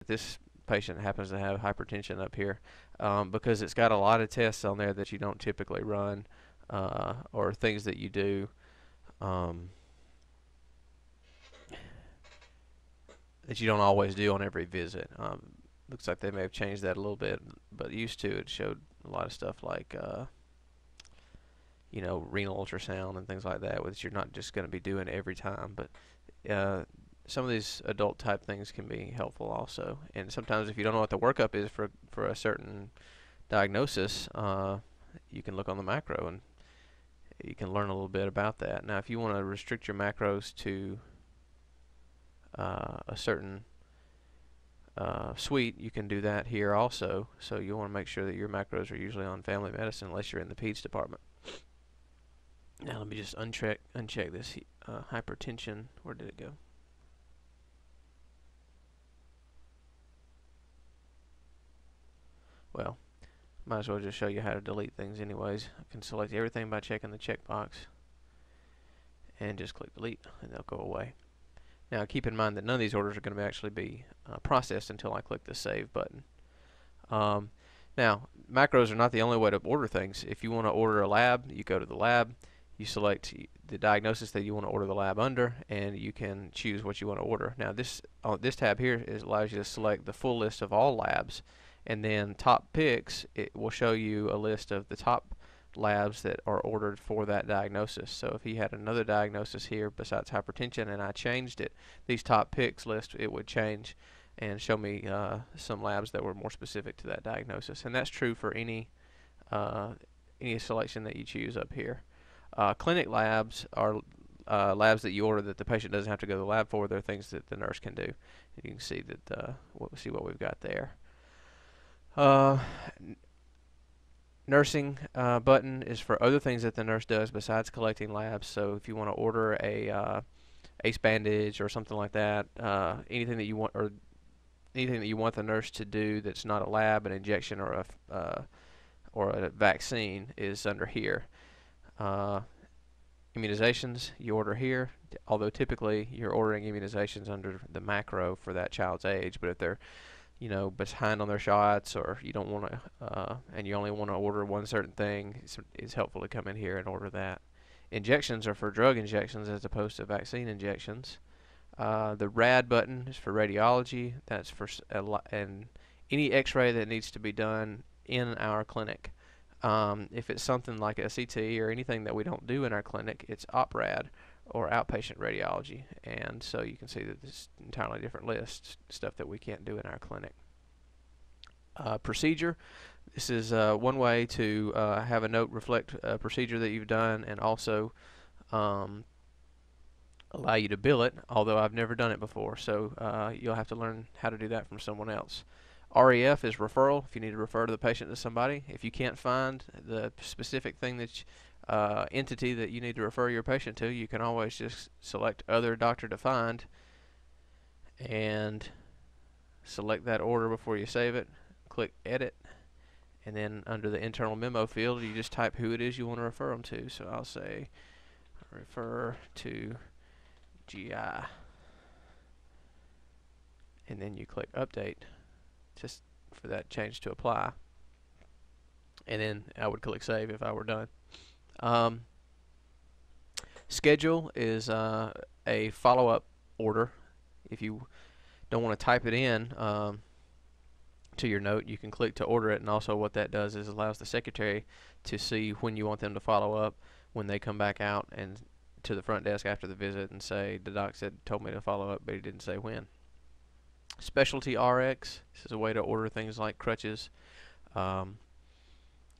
this patient happens to have hypertension up here, because it's got a lot of tests on there that you don't typically run, or things that you do that you don't always do on every visit. Looks like they may have changed that a little bit, but used to it showed a lot of stuff like renal ultrasound and things like that, which you're not just going to be doing every time. But some of these adult type things can be helpful also. And sometimes if you don't know what the workup is for a certain diagnosis, you can look on the macro and you can learn a little bit about that. Now, if you want to restrict your macros to a certain suite, you can do that here also. So you want to make sure that your macros are usually on family medicine unless you're in the peds department. Now let me just uncheck this hypertension. Where did it go? Well, might as well just show you how to delete things anyways. I can select everything by checking the checkbox and just click delete, and they'll go away. Now keep in mind that none of these orders are going to actually be processed until I click the save button. Now, macros are not the only way to order things. If you want to order a lab, you go to the lab, you select the diagnosis that you want to order the lab under, and you can choose what you want to order. Now this tab here allows you to select the full list of all labs, and then top picks, it will show you a list of the top labs that are ordered for that diagnosis. So if he had another diagnosis here besides hypertension and I changed it, these top picks list, it would change and show me some labs that were more specific to that diagnosis. And that's true for any selection that you choose up here. Clinic labs are labs that you order that the patient doesn't have to go to the lab for. They're things that the nurse can do. You can see that see what we've got there. Nursing button is for other things that the nurse does besides collecting labs. So if you want to order a ACE bandage or something like that, anything that you want, or anything that you want the nurse to do that's not a lab, an injection, or a vaccine, is under here. Immunizations you order here, although typically you're ordering immunizations under the macro for that child's age. But if they're behind on their shots, or you don't want to, and you only want to order one certain thing, it's helpful to come in here and order that. Injections are for drug injections as opposed to vaccine injections. The RAD button is for radiology. That's for and any X-ray that needs to be done in our clinic. If it's something like a CT or anything that we don't do in our clinic, it's OPRAD, or outpatient radiology. And so you can see that this is an entirely different list, stuff that we can't do in our clinic. Procedure. This is one way to have a note reflect a procedure that you've done, and also allow you to bill it, although I've never done it before, so you'll have to learn how to do that from someone else. REF is referral, if you need to refer to the patient to somebody. If you can't find the specific thing that entity that you need to refer your patient to, you can always just select other doctor to find and select that order before you save it. Click edit, and then under the internal memo field you just type who it is you want to refer them to. So I'll say refer to GI, and then you click update just for that change to apply, and then I would click save if I were done. Schedule is a follow-up order. If you don't want to type it in to your note, you can click to order it, and also what that does is allows the secretary to see when you want them to follow up when they come back out and to the front desk after the visit and say, the doc told me to follow up, but he didn't say when. Specialty RX, this is a way to order things like crutches,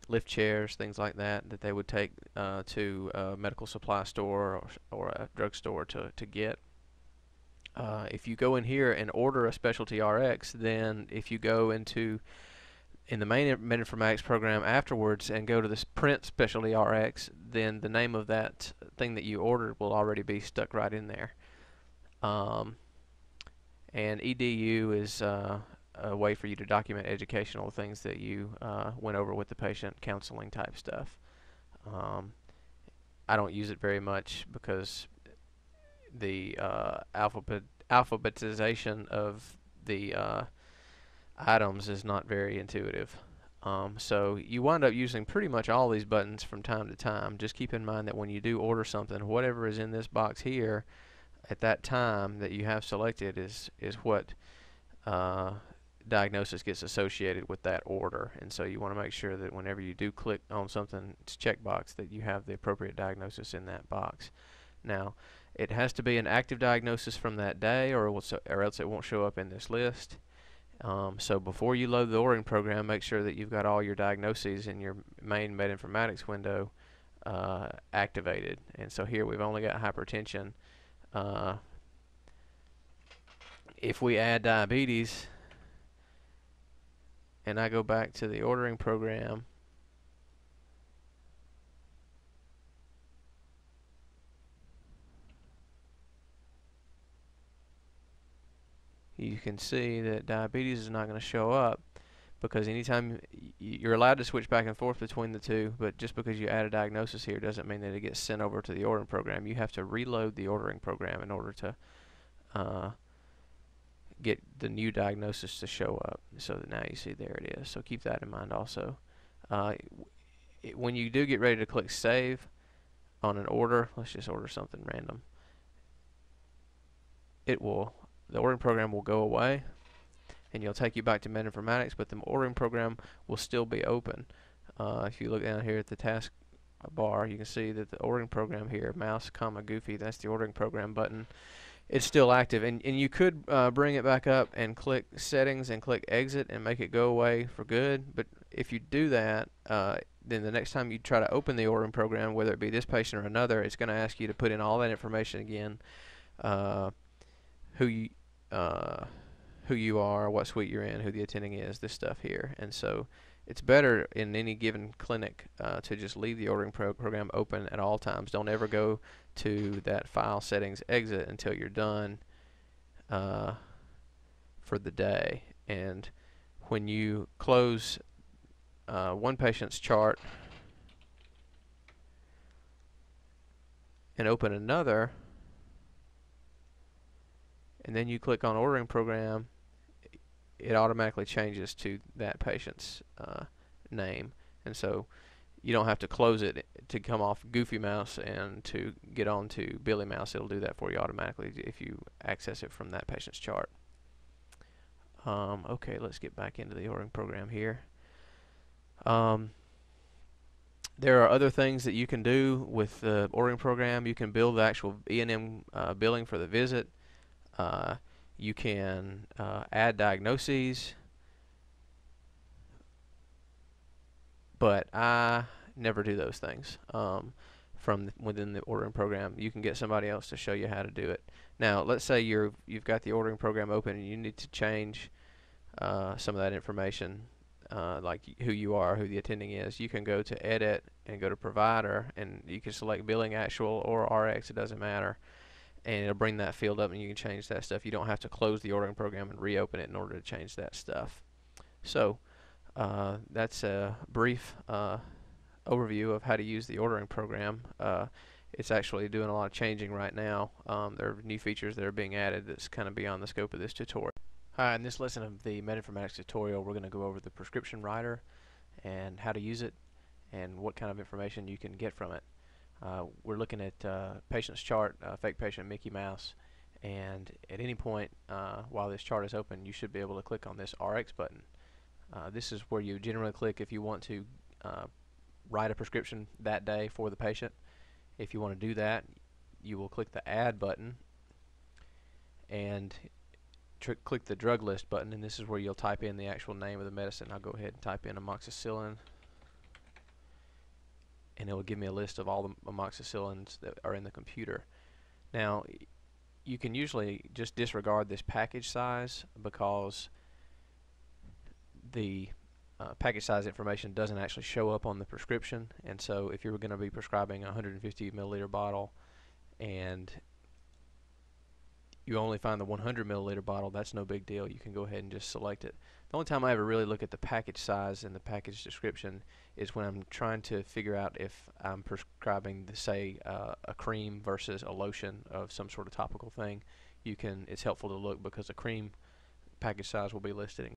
lift chairs, things like that they would take to a medical supply store or a drugstore to get. If you go in here and order a specialty RX, then if you go in the main Medinformatix program afterwards and go to this print specialty RX, then the name of that thing that you ordered will already be stuck right in there. And EDU is a way for you to document educational things that you went over with the patient, counseling type stuff. I don't use it very much because the alphabetization of the items is not very intuitive. So you wind up using pretty much all these buttons from time to time. Just keep in mind that when you do order something, whatever is in this box here at that time that you have selected is what diagnosis gets associated with that order. And so you want to make sure that whenever you do click on something, it's checkbox, that you have the appropriate diagnosis in that box. Now, it has to be an active diagnosis from that day, or else it won't show up in this list. So before you load the ordering program, make sure that you've got all your diagnoses in your main Medinformatix window activated. And so here we've only got hypertension. If we add diabetes, and I go back to the ordering program, you can see that diabetes is not going to show up, because anytime you're allowed to switch back and forth between the two, but just because you add a diagnosis here doesn't mean that it gets sent over to the ordering program. You have to reload the ordering program in order to get the new diagnosis to show up. So that now you see there it is. So keep that in mind also. When you do get ready to click save on an order, let's just order something random, the ordering program will go away and you'll take you back to Medinformatix, but the ordering program will still be open. If you look down here at the task bar, you can see that the ordering program here, mouse comma goofy, that's the ordering program button. It's still active, and you could bring it back up and click settings and click exit and make it go away for good. But if you do that, then the next time you try to open the ordering program, whether it be this patient or another, it's going to ask you to put in all that information again, who you are, what suite you're in, who the attending is, this stuff here. And so it's better in any given clinic to just leave the ordering program open at all times. Don't ever go to that file settings exit until you're done for the day. And when you close one patient's chart and open another, and then you click on ordering program, it automatically changes to that patient's name. And so you don't have to close it to come off Goofy Mouse and to get on to Billy Mouse. It'll do that for you automatically if you access it from that patient's chart. Okay, let's get back into the ordering program here. There are other things that you can do with the ordering program. You can build the actual E&M billing for the visit. You can add diagnoses, but I never do those things from within the ordering program. You can get somebody else to show you how to do it. Now, let's say you've got the ordering program open and you need to change some of that information, like who you are, who the attending is. You can go to Edit and go to Provider, and you can select Billing Actual or RX, it doesn't matter. And it'll bring that field up and you can change that stuff. You don't have to close the ordering program and reopen it in order to change that stuff. So that's a brief overview of how to use the ordering program. It's actually doing a lot of changing right now. There are new features that are being added that's kind of beyond the scope of this tutorial. Hi, in this lesson of the Medinformatix tutorial, we're going to go over the prescription writer and how to use it and what kind of information you can get from it. We're looking at patient's chart, fake patient Mickey Mouse, and at any point while this chart is open, you should be able to click on this RX button. This is where you generally click if you want to write a prescription that day for the patient. If you want to do that, you will click the Add button and click the drug list button, and this is where you'll type in the actual name of the medicine. I'll go ahead and type in amoxicillin, and it will give me a list of all the amoxicillins that are in the computer. Now, you can usually just disregard this package size because the package size information doesn't actually show up on the prescription. And so if you're going to be prescribing a 150 milliliter bottle and you only find the 100 milliliter bottle, that's no big deal. You can go ahead and just select it. The only time I ever really look at the package size and the package description is when I'm trying to figure out if I'm prescribing, say, a cream versus a lotion of some sort of topical thing. It's helpful to look because the cream package size will be listed in